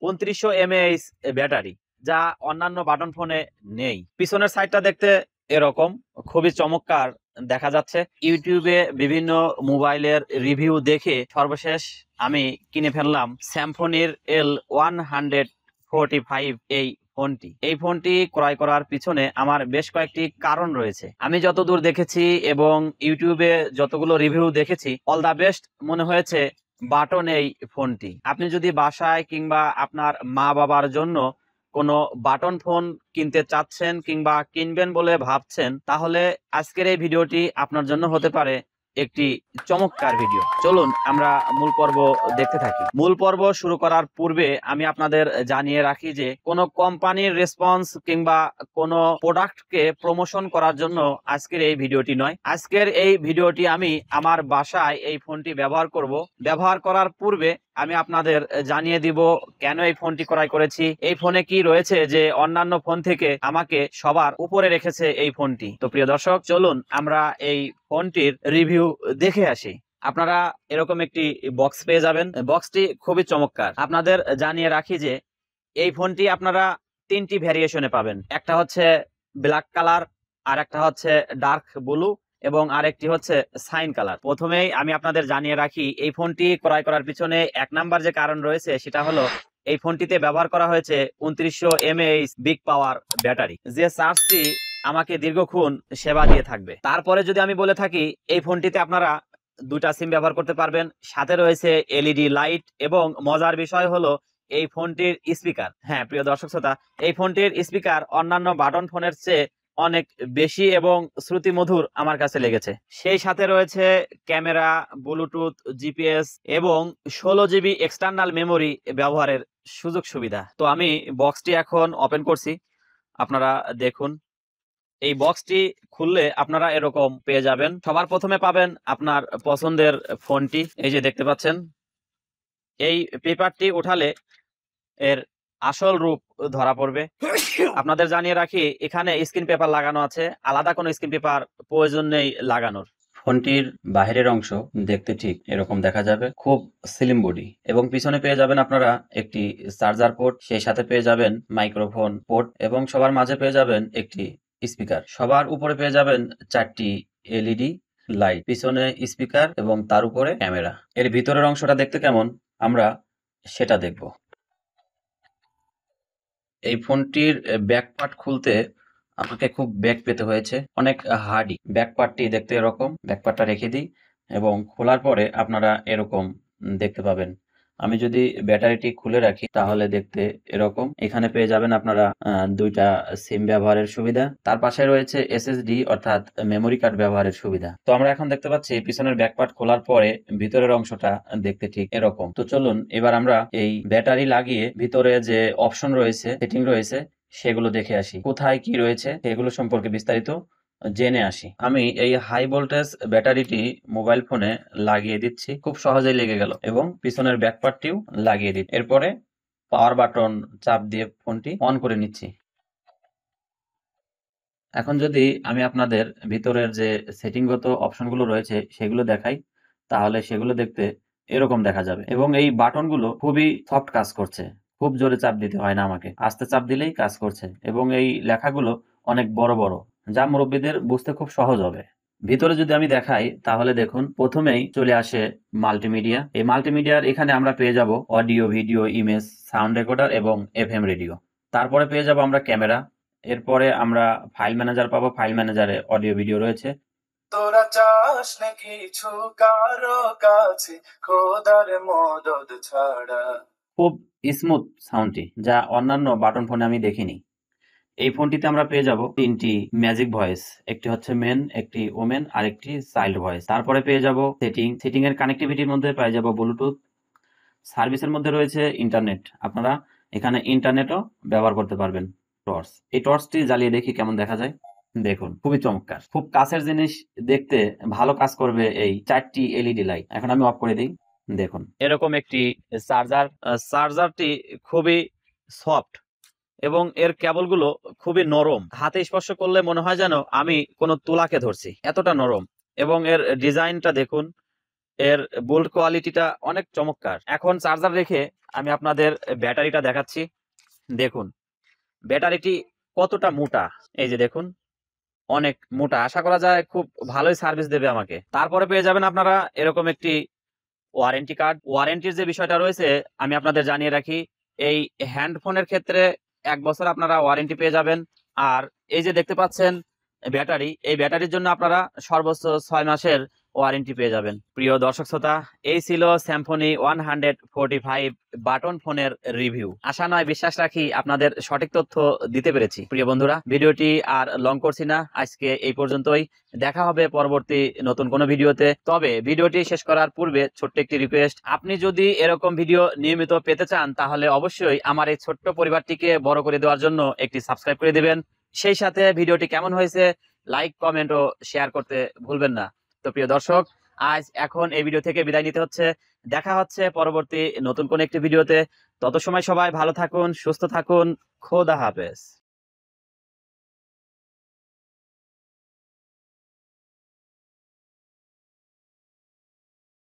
2900 mAh battery, যা অন্যান্য button ফোনে নেই। পিছনের সাইডটা দেখতে এরকম খুবই চমৎকার দেখা যাচ্ছে। ইউটিউবে বিভিন্ন মোবাইলের রিভিউ দেখে সর্বশেষ আমি কিনে ফেললাম স্যামসংয়ের L145 এই ফোনটি ক্রয় করার পিছনে আমার বেশ কয়েকটি কারণ রয়েছে। আমি যতদূর দেখেছি এবং ইউটিউবে যতগুলো রিভিউ দেখেছি, অল দা বেস্ট মনে হয়েছে বাটন এই ফোনটি। আপনি যদি বাসায় কিংবা আপনার মা বাবার জন্য কোনো বাটন ফোন কিনতে চাচ্ছেন কিংবা কিনবেন বলে ভাবছেন, তাহলে আজকের এই ভিডিওটি আপনার জন্য হতে পারে একটি চমৎকার ভিডিও। চলুন আমরা মূল পর্ব দেখতে থাকি। মূল পর্ব শুরু করার পূর্বে আমি আপনাদের জানিয়ে রাখি যে কোনো কোম্পানির রেসপন্স কিংবা কোনো প্রোডাক্টকে প্রমোশন করার জন্য আজকের এই ভিডিওটি নয়। আজকের এই ভিডিওটি আমি আমার বাসায় এই ফোনটি ব্যবহার করব। ব্যবহার করার পূর্বে আমি আপনাদের জানিয়ে দিব কেন এই ফোনটি ক্রয় করেছি, এই ফোনে কি রয়েছে যে অন্যান্য ফোন থেকে আমাকে সবার উপরে রেখেছে এই ফোনটি। তো প্রিয় দর্শক, চলুন আমরা এই ফোনটির রিভিউ দেখে আসি। আপনারা এরকম একটি বক্স পেয়ে যাবেন। বক্সটি খুবই চমৎকার। আপনাদের জানিয়ে রাখি যে এই ফোনটি আপনারা তিনটি ভ্যারিয়েশনে পাবেন। একটা হচ্ছে ব্ল্যাক কালার, আর একটা হচ্ছে ডার্ক ব্লু এবং আরেকটি হচ্ছে সাইন কালার। প্রথমেই আমি আপনাদের জানিয়ে রাখি এই ফোনটি ক্রয় করার পিছনে এক নাম্বার যে কারণ রয়েছে সেটা হলো এই ফোনটিতে ব্যবহার করা হয়েছে 2900 mAh বিগ পাওয়ার ব্যাটারি, যে চার্জটি আমাকে দীর্ঘক্ষণ সেবা দিয়ে থাকবে। তারপরে যদি আমি বলে থাকি, এই ফোনটিতে আপনারা দুটা সিম ব্যবহার করতে পারবেন, সাথে রয়েছে এলইডি লাইট এবং মজার বিষয় হলো এই ফোনটির স্পিকার। হ্যাঁ প্রিয় দর্শক শ্রোতা, এই ফোনটির স্পিকার অন্যান্য বাটন ফোনের চেয়ে অনেক বেশি এবং শ্রুতিমধুর আমার কাছে লেগেছে। সেই সাথে রয়েছে ক্যামেরা, ব্লুটুথ, জিপিএস এবং 16 GB এক্সটার্নাল মেমোরি ব্যবহারের সুযোগ সুবিধা। তো আমি বক্সটি এখন ওপেন করছি, আপনারা দেখুন। এই বক্সটি খুললে আপনারা এরকম পেয়ে যাবেন। সবার প্রথমে পাবেন আপনার পছন্দের ফোনটি, এই যে দেখতে পাচ্ছেন। এই পেপারটি উঠালে এর আসল রূপ ধরা পড়বে। আপনাদের জানিয়ে রাখি, এখানে স্ক্রিন পেপার লাগানো আছে, আলাদা কোনো স্ক্রিন পেপার প্রয়োজন নেই লাগানোর। ফোনটির বাহিরের অংশ দেখতে ঠিক এরকম দেখা যাবে, খুব স্লিম বডি, এবং পিছনে পেয়ে যাবেন আপনারা একটি চার্জার পোর্ট, সেই সাথে পেয়ে যাবেন মাইক্রোফোন পোর্ট এবং সবার মাঝে পেয়ে যাবেন একটি স্পিকার। সবার উপরে পেয়ে যাবেন 4টি এলইডি লাইট, পিছনে স্পিকার এবং তার উপরে ক্যামেরা। এর ভিতরের অংশটা দেখতে কেমন আমরা সেটা দেখব। এই ফোনটির ব্যাক পার্ট খুলতে আমাকে খুব ব্যাক পেতে হয়েছে, অনেক হার্ডি। ব্যাক পার্টটি দেখতে এরকম, ব্যাক পার্টটা রেখে দিই এবং খোলার পরে আপনারা এরকম দেখতে পাবেন। আমি যদি ব্যাটারিটি খুলে রাখি তাহলে দেখতে এরকম। এখানে পেয়ে যাবেন আপনারা দুইটা সিম ব্যবহারের সুবিধা, তার পাশে রয়েছে এসএসডি অর্থাৎ মেমোরি কার্ড ব্যবহারের সুবিধা। তো আমরা এখন দেখতে পাচ্ছি পিছনের ব্যাক পার্ট খোলার পরে ভিতরের অংশটা দেখতে ঠিক এরকম। তো চলুন এবার আমরা এই ব্যাটারি লাগিয়ে ভিতরে যে অপশন রয়েছে, সেটিং রয়েছে, সেগুলো দেখে আসি। কোথায় কি রয়েছে সেগুলো সম্পর্কে বিস্তারিত জেনে আসি। আমি এই হাই ভোল্টেজ ব্যাটারিটি মোবাইল ফোনে লাগিয়ে দিচ্ছি, খুব সহজেই লেগে গেল, এবং পিছনের ব্যাক পার্টটিও লাগিয়ে দিচ্ছি। এরপরে পাওয়ার বাটন চাপ দিয়ে ফোনটি অন করে নিচ্ছি। এখন যদি আমি আপনাদের ভিতরের যে সেটিংগত অপশনগুলো রয়েছে সেগুলো দেখাই, তাহলে সেগুলো দেখতে এরকম দেখা যাবে, এবং এই বাটনগুলো খুবই সফট কাজ করছে, খুব জোরে চাপ দিতে হয় না আমাকে, আস্তে চাপ দিলেই কাজ করছে, এবং এই লেখাগুলো অনেক বড় বড়, যা মুরব্বীদের বুঝতে খুব সহজ হবে। ভিতরে যদি আমি দেখাই তাহলে দেখুন, প্রথমেই চলে আসে মাল্টিমিডিয়া। এই মাল্টিমিডিয়ার এখানে আমরা পেয়ে যাব audio, video, image, sound recorder এবং এফএম রেডিও। তারপরে পেয়ে যাব আমরা ক্যামেরা। এরপরে আমরা ফাইল ম্যানেজার পাবো, ফাইল ম্যানেজারে অডিও ভিডিও রয়েছে। তোরা চাস না কিছু কারো কাছে খোদার মদদ ছাড়া। খুব স্মুথ সাউন্ডটি, যা অন্যান্য বাটন ফোনে আমি দেখিনি। এই ফোনটিতে আমরা পেয়ে যাব 3টি ম্যাজিক ভয়েস, একটি হচ্ছে মেন, একটি ওমেন আর একটি চাইল্ড ভয়েস। তারপরে পেয়ে যাব সেটিং এর কানেক্টিভিটির মধ্যে পেয়ে যাব ব্লুটুথ। সার্ভিসের মধ্যে রয়েছে ইন্টারনেট, আপনারা এখানে ইন্টারনেটও ব্যবহার করতে পারবেন। টর্চ, এই টর্চটি জ্বালিয়ে দেখি কেমন দেখা যায়। দেখুন খুবই চমৎকার, খুব কাছের জিনিস দেখতে ভালো কাজ করবে এই 4টি এলইডি লাইট। এখন আমি অফ করে দিই। দেখুন এরকম একটি চার্জারটি খুবই সফট এবং এর কেবলগুলো খুবই নরম, হাতে স্পর্শ করলে মনে হয় যেন আমি কোনো তুলাকে ধরছি, এতটা নরম। এবং এর ডিজাইনটা দেখুন, এর বোল্ট কোয়ালিটিটা অনেক চমৎকার। এখন চার্জার রেখে আমি আপনাদের ব্যাটারিটা দেখাচ্ছি। দেখুন ব্যাটারিটি কতটা মোটা, এই যে দেখুন অনেক মোটা। আশা করা যায় খুব ভালোই সার্ভিস দেবে আমাকে। তারপরে পেয়ে যাবেন আপনারা এরকম একটি ওয়ারেন্টি কার্ড। ওয়ারেন্টির যে বিষয়টা রয়েছে আমি আপনাদের জানিয়ে রাখি, এই হ্যান্ডফোনের ক্ষেত্রে 1 বছর আপনারা ওয়ারেন্টি পেয়ে যাবেন। আর এই যে দেখতে পাচ্ছেন ব্যাটারি, এই ব্যাটারির জন্য আপনারা সর্বোচ্চ 6 মাসের ওয়ারেন্টি পেয়ে যাবেন। প্রিয় দর্শক শ্রোতা, এই ছিল স্যামসং 145 বাটন ফোনের রিভিউ। আশা নয় বিশ্বাস রাখি আপনাদের সঠিক তথ্য দিতে পেরেছি। প্রিয় বন্ধুরা, ভিডিওটি আর লং করছি না, আজকে এই পর্যন্তই। দেখা হবে পরবর্তী নতুন কোনো ভিডিওতে। তবে ভিডিওটি শেষ করার পূর্বে ছোট্ট একটি রিকোয়েস্ট, আপনি যদি এরকম ভিডিও নিয়মিত পেতে চান তাহলে অবশ্যই আমার এই ছোট্ট পরিবারটিকে বড় করে দেওয়ার জন্য একটি সাবস্ক্রাইব করে দিবেন। সেই সাথে ভিডিওটি কেমন হয়েছে লাইক, কমেন্ট ও শেয়ার করতে ভুলবেন না। তো প্রিয় দর্শক, আজ এখন এই ভিডিও থেকে বিদায় নিতে হচ্ছে। দেখা হচ্ছে পরবর্তী নতুন কোন একটি ভিডিওতে। তত সময় সবাই ভালো থাকুন, সুস্থ থাকুন। খোদা হাফেজ।